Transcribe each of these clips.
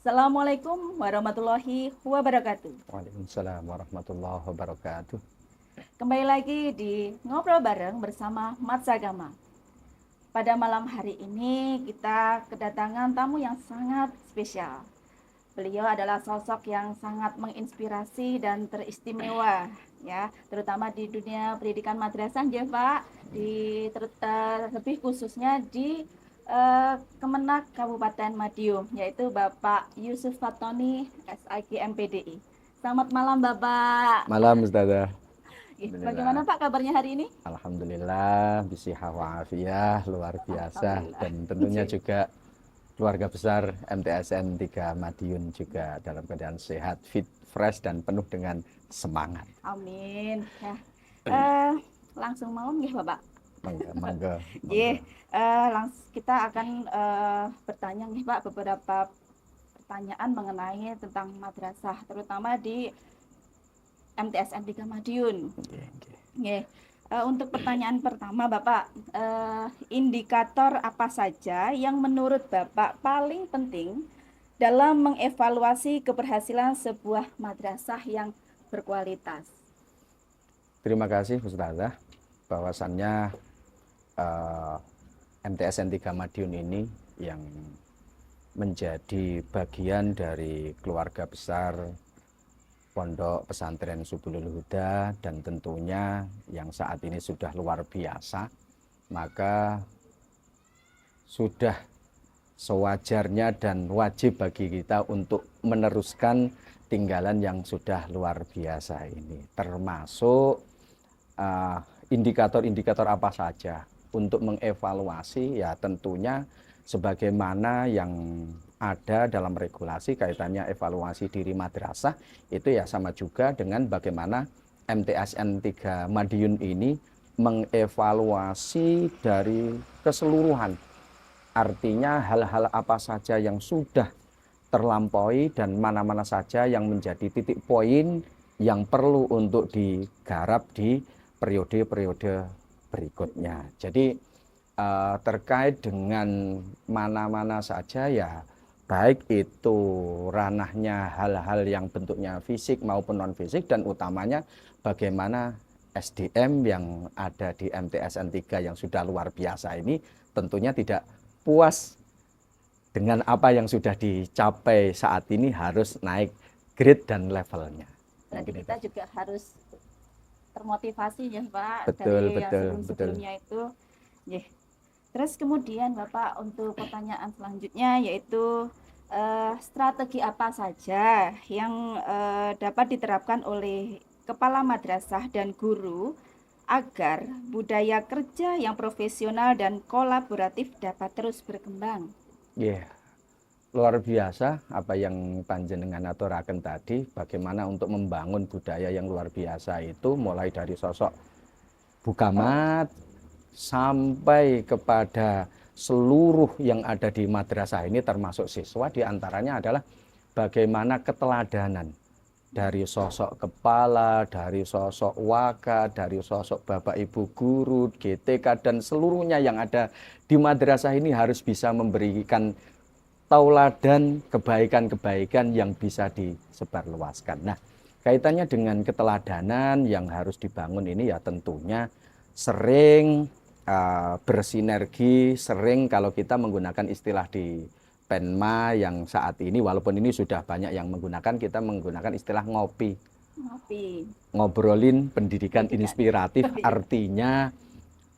Assalamualaikum warahmatullahi wabarakatuh. Waalaikumsalam warahmatullahi wabarakatuh. Kembali lagi di Ngobrol Bareng bersama Mat Sagama. Pada malam hari ini kita kedatangan tamu yang sangat spesial. Beliau adalah sosok yang sangat menginspirasi dan teristimewa, ya, terutama di dunia pendidikan madrasah, ya Pak, lebih khususnya di Kemenak Kabupaten Madiun, yaitu Bapak Yusuf Fatoni, SIG MPDI. Selamat malam Bapak. Malam Ustazah. Bagaimana Alhamdulillah. Pak kabarnya hari ini? Alhamdulillah bisihah wa'afiyah luar biasa, Alhamdulillah. dan tentunya juga keluarga besar MTSN 3 Madiun juga dalam keadaan sehat, fit, fresh dan penuh dengan semangat. Amin. Ya. Langsung mau nggih Bapak? Mangga, mangga, mangga. Nggih, kita akan bertanya nih Pak beberapa pertanyaan mengenai tentang madrasah, terutama di MTSN 3 Madiun. Nggih, nggih. Nggih. Untuk pertanyaan pertama Bapak, indikator apa saja yang menurut Bapak paling penting dalam mengevaluasi keberhasilan sebuah madrasah yang berkualitas? Terima kasih Ustazah. Bahwasannya MTSN 3 Madiun ini yang menjadi bagian dari keluarga besar Pondok Pesantren Subulul Huda, dan tentunya yang saat ini sudah luar biasa, maka sudah sewajarnya dan wajib bagi kita untuk meneruskan tinggalan yang sudah luar biasa ini, termasuk indikator-indikator apa saja untuk mengevaluasi. Ya tentunya sebagaimana yang ada dalam regulasi kaitannya evaluasi diri madrasah, itu ya sama juga dengan bagaimana MTSN 3 Madiun ini mengevaluasi dari keseluruhan. Artinya hal-hal apa saja yang sudah terlampaui dan mana-mana saja yang menjadi titik poin yang perlu untuk digarap di periode-periode berikutnya. Jadi terkait dengan mana-mana saja, ya baik itu ranahnya hal-hal yang bentuknya fisik maupun non fisik, dan utamanya bagaimana SDM yang ada di MTSN 3 yang sudah luar biasa ini tentunya tidak puas dengan apa yang sudah dicapai saat ini, harus naik grade dan levelnya. Berarti kita juga harus termotivasi ya Pak Betul, dari yang betul, betul. sebelum-sebelumnya itu. Yeah. Terus kemudian Bapak, untuk pertanyaan selanjutnya yaitu strategi apa saja yang dapat diterapkan oleh kepala madrasah dan guru agar budaya kerja yang profesional dan kolaboratif dapat terus berkembang? Yeah. Luar biasa apa yang panjenengan aturaken tadi, bagaimana untuk membangun budaya yang luar biasa itu, mulai dari sosok Bukamat sampai kepada seluruh yang ada di madrasah ini termasuk siswa, diantaranya adalah bagaimana keteladanan dari sosok kepala, dari sosok waka, dari sosok bapak ibu guru, GTK, dan seluruhnya yang ada di madrasah ini harus bisa memberikan tauladan kebaikan-kebaikan yang bisa disebarluaskan. Nah, kaitannya dengan keteladanan yang harus dibangun ini, ya tentunya sering bersinergi, sering kalau kita menggunakan istilah di Penma yang saat ini, walaupun ini sudah banyak yang menggunakan, kita menggunakan istilah ngopi. Ngopi. Ngobrolin pendidikan inspiratif, artinya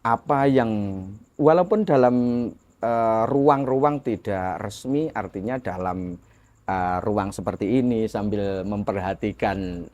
apa yang walaupun dalam ruang-ruang tidak resmi, artinya dalam ruang seperti ini sambil memperhatikan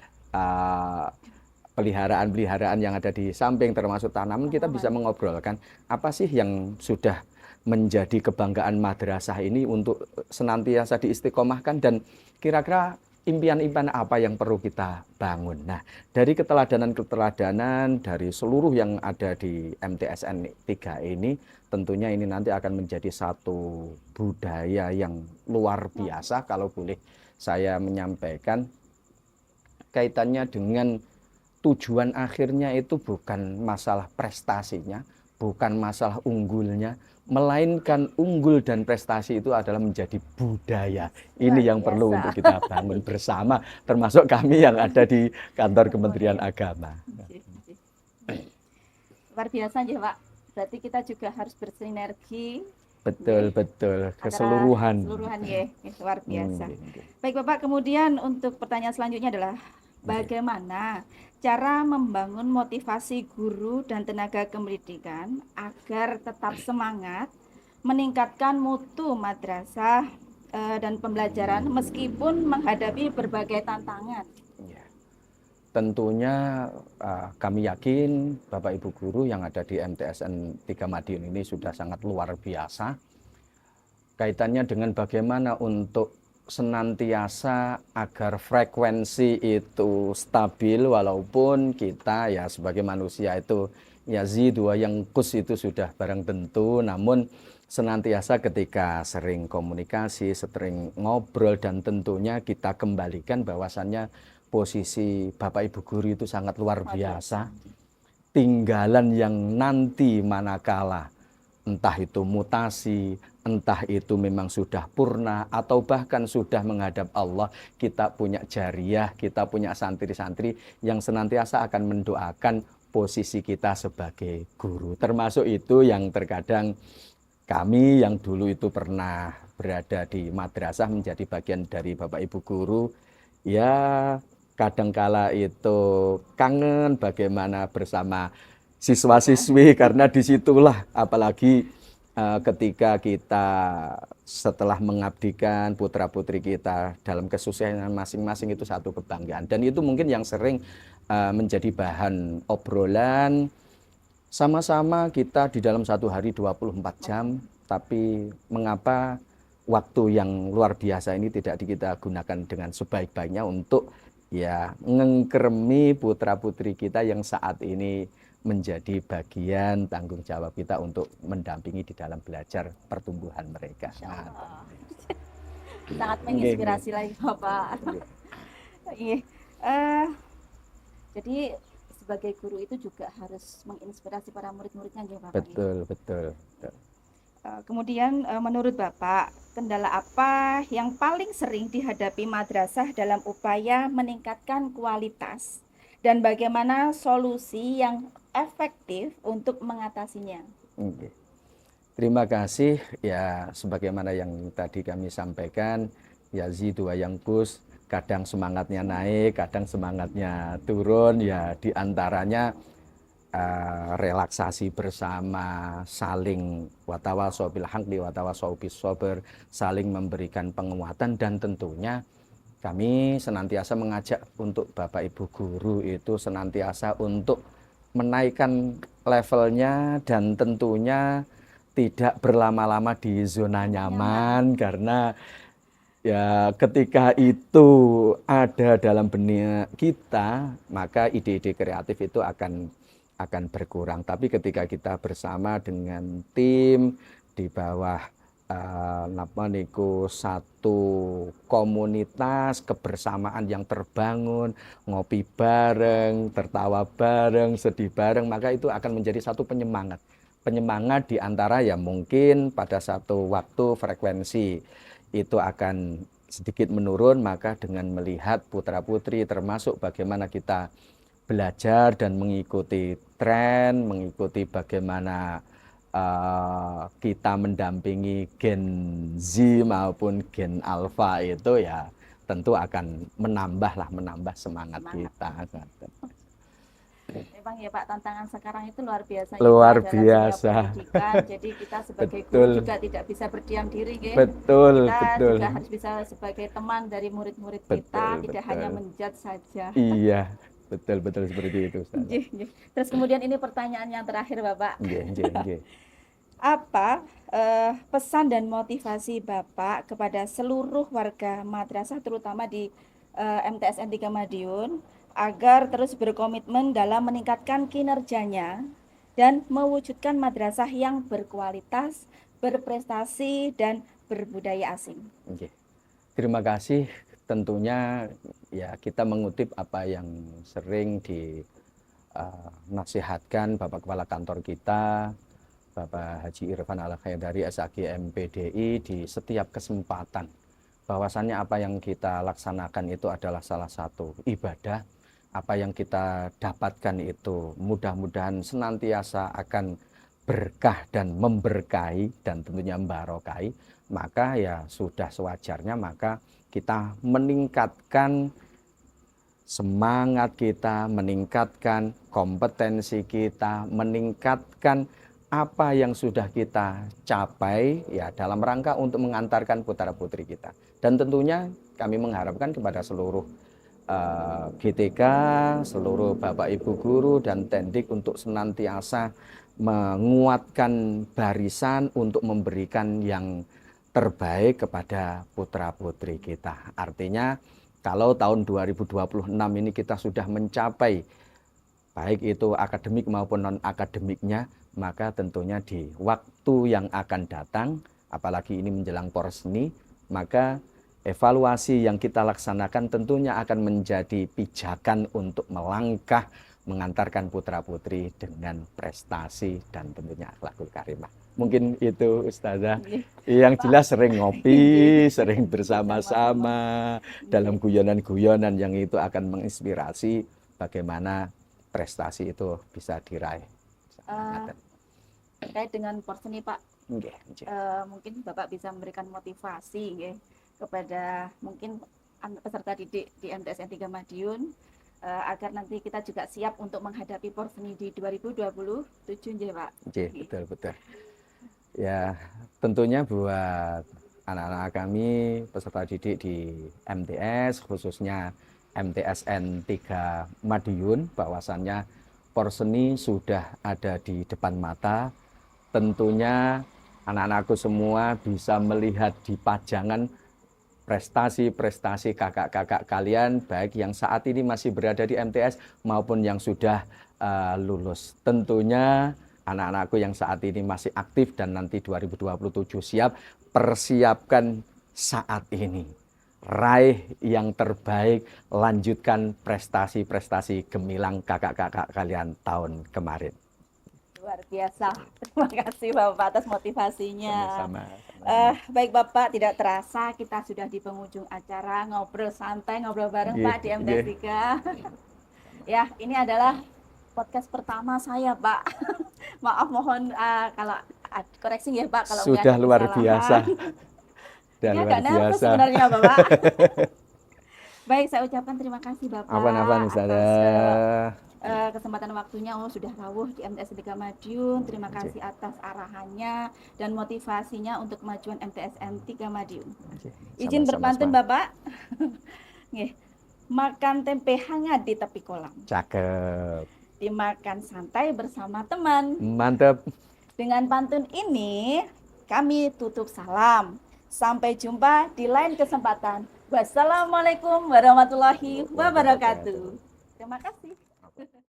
peliharaan-peliharaan yang ada di samping termasuk tanaman, kita bisa mengobrolkan apa sih yang sudah menjadi kebanggaan madrasah ini untuk senantiasa diistiqomahkan, dan kira-kira impian-impian apa yang perlu kita bangun. Nah, dari keteladanan-keteladanan dari seluruh yang ada di MTSN 3 ini, tentunya ini nanti akan menjadi satu budaya yang luar biasa. Kalau boleh saya menyampaikan, kaitannya dengan tujuan akhirnya itu bukan masalah prestasinya, bukan masalah unggulnya, melainkan unggul dan prestasi itu adalah menjadi budaya. Ini Luar yang perlu biasa. untuk kita bangun bersama, termasuk kami yang ada di kantor Kementerian Agama. Nggih, nggih. Luar biasa nggih, Pak. Berarti kita juga harus bersinergi Betul, betul, antara keseluruhan. seluruhan nggih. Luar biasa. Nggih, nggih. Baik Bapak, kemudian untuk pertanyaan selanjutnya adalah bagaimana cara membangun motivasi guru dan tenaga kependidikan agar tetap semangat meningkatkan mutu madrasah dan pembelajaran meskipun menghadapi berbagai tantangan. Ya. Tentunya kami yakin Bapak Ibu guru yang ada di MTSN 3 Madiun ini sudah sangat luar biasa. Kaitannya dengan bagaimana untuk senantiasa agar frekuensi itu stabil, walaupun kita ya sebagai manusia itu yazidu wa yanqus itu sudah barang tentu, namun senantiasa ketika sering komunikasi, sering ngobrol, dan tentunya kita kembalikan bahwasannya posisi Bapak Ibu guru itu sangat luar biasa. Tinggalan yang nanti manakala entah itu mutasi, entah itu memang sudah purna, atau bahkan sudah menghadap Allah, kita punya jariah, kita punya santri-santri yang senantiasa akan mendoakan posisi kita sebagai guru. Termasuk itu yang terkadang kami yang dulu itu pernah berada di madrasah menjadi bagian dari Bapak Ibu guru, ya kadangkala itu kangen bagaimana bersama siswa-siswi, karena disitulah apalagi ketika kita setelah mengabdikan putra-putri kita dalam kesusahan masing-masing itu satu kebanggaan, dan itu mungkin yang sering menjadi bahan obrolan. Sama-sama kita di dalam satu hari 24 jam, tapi mengapa waktu yang luar biasa ini tidak kita gunakan dengan sebaik-baiknya untuk ya ngengkermi putra-putri kita yang saat ini menjadi bagian tanggung jawab kita untuk mendampingi di dalam belajar pertumbuhan mereka. Sangat menginspirasi lagi Bapak. Iya. Jadi sebagai guru itu juga harus menginspirasi para murid-muridnya ya Bapak. Betul, betul. Kemudian menurut Bapak, kendala apa yang paling sering dihadapi madrasah dalam upaya meningkatkan kualitas dan bagaimana solusi yang efektif untuk mengatasinya? Oke. Terima kasih. Ya, sebagaimana yang tadi kami sampaikan, yazidu wa yanqus, kadang semangatnya naik, kadang semangatnya turun. Ya, diantaranya relaksasi bersama, saling watawasau bil haqqi watawasau bis sabr, saling memberikan penguatan, dan tentunya kami senantiasa mengajak untuk Bapak Ibu guru itu senantiasa untuk menaikkan levelnya, dan tentunya tidak berlama-lama di zona nyaman, karena ya ketika itu ada dalam benak kita, maka ide-ide kreatif itu akan berkurang. Tapi ketika kita bersama dengan tim di bawah satu komunitas kebersamaan yang terbangun, ngopi bareng, tertawa bareng, sedih bareng, maka itu akan menjadi satu penyemangat di antara ya mungkin pada satu waktu frekuensi itu akan sedikit menurun, maka dengan melihat putra-putri termasuk bagaimana kita belajar dan mengikuti tren, mengikuti bagaimana kita mendampingi Gen Z maupun Gen Alpha itu ya tentu akan menambah semangat kita. Memang ya Pak, tantangan sekarang itu luar biasa. Luar dalam biasa. pendidikan. Jadi kita sebagai Betul. guru juga tidak bisa berdiam diri, ya. Betul, Kita betul. juga harus bisa sebagai teman dari murid-murid kita, tidak hanya menjudge saja. Iya, betul seperti itu. Terus kemudian ini pertanyaan yang terakhir Bapak. Nggih. Apa pesan dan motivasi Bapak kepada seluruh warga madrasah terutama di MTSN 3 Madiun agar terus berkomitmen dalam meningkatkan kinerjanya dan mewujudkan madrasah yang berkualitas, berprestasi, dan berbudaya asing? Oke. Terima kasih. Tentunya ya kita mengutip apa yang sering dinasihatkan Bapak Kepala Kantor kita, Bapak Haji Irfan Al-Khaydari SAG MPDI di setiap kesempatan, bahwasannya apa yang kita laksanakan itu adalah salah satu ibadah. Apa yang kita dapatkan itu mudah-mudahan senantiasa akan berkah dan memberkahi dan tentunya membarokahi. Maka ya sudah sewajarnya maka kita meningkatkan semangat kita, meningkatkan kompetensi kita, meningkatkan apa yang sudah kita capai ya dalam rangka untuk mengantarkan putra-putri kita. Dan tentunya kami mengharapkan kepada seluruh GTK, seluruh Bapak Ibu guru dan Tendik untuk senantiasa menguatkan barisan untuk memberikan yang terbaik kepada putra-putri kita. Artinya kalau tahun 2026 ini kita sudah mencapai baik itu akademik maupun non-akademiknya, maka tentunya di waktu yang akan datang, apalagi ini menjelang Porseni, maka evaluasi yang kita laksanakan tentunya akan menjadi pijakan untuk melangkah mengantarkan putra-putri dengan prestasi dan tentunya akhlakul karimah. Mungkin itu Ustazah. Yang jelas sering ngopi, sering bersama-sama dalam guyonan-guyonan yang itu akan menginspirasi bagaimana prestasi itu bisa diraih. Terkait dengan Porseni Pak, Nggih. mungkin Bapak bisa memberikan motivasi nggih, kepada mungkin peserta didik di MTSN 3 Madiun agar nanti kita juga siap untuk menghadapi Porseni di 2027 nggih Pak. Nggih, betul. Ya, tentunya buat anak-anak kami peserta didik di MTS, khususnya MTSN 3 Madiun, bahwasannya Porseni sudah ada di depan mata. Tentunya anak-anakku semua bisa melihat di pajangan prestasi-prestasi kakak-kakak kalian, baik yang saat ini masih berada di MTS maupun yang sudah lulus. Tentunya anak-anakku yang saat ini masih aktif dan nanti 2027 siap, persiapkan saat ini. Raih yang terbaik, lanjutkan prestasi-prestasi gemilang kakak-kakak kalian tahun kemarin. Luar biasa. Terima kasih Bapak atas motivasinya. Sama-sama. Baik Bapak, tidak terasa kita sudah di penghujung acara ngobrol santai, ngobrol bareng Pak di MTS 3. Ya, ini adalah podcast pertama saya Pak. Maaf mohon kalau koreksi ya Pak kalau sudah luar biasa. Dan ya, luar biasa sebenarnya Bapak. Baik, saya ucapkan terima kasih Bapak atas kesempatan waktunya. Sudah rawuh di MTS 3 Madiun. Terima kasih atas arahannya dan motivasinya untuk kemajuan MTSN 3 Madiun. Izin berpantun Bapak. Makan tempe hangat di tepi kolam. Cakep. Dimakan santai bersama teman. Mantap. Dengan pantun ini kami tutup salam. Sampai jumpa di lain kesempatan. Wassalamualaikum warahmatullahi wabarakatuh. Terima kasih.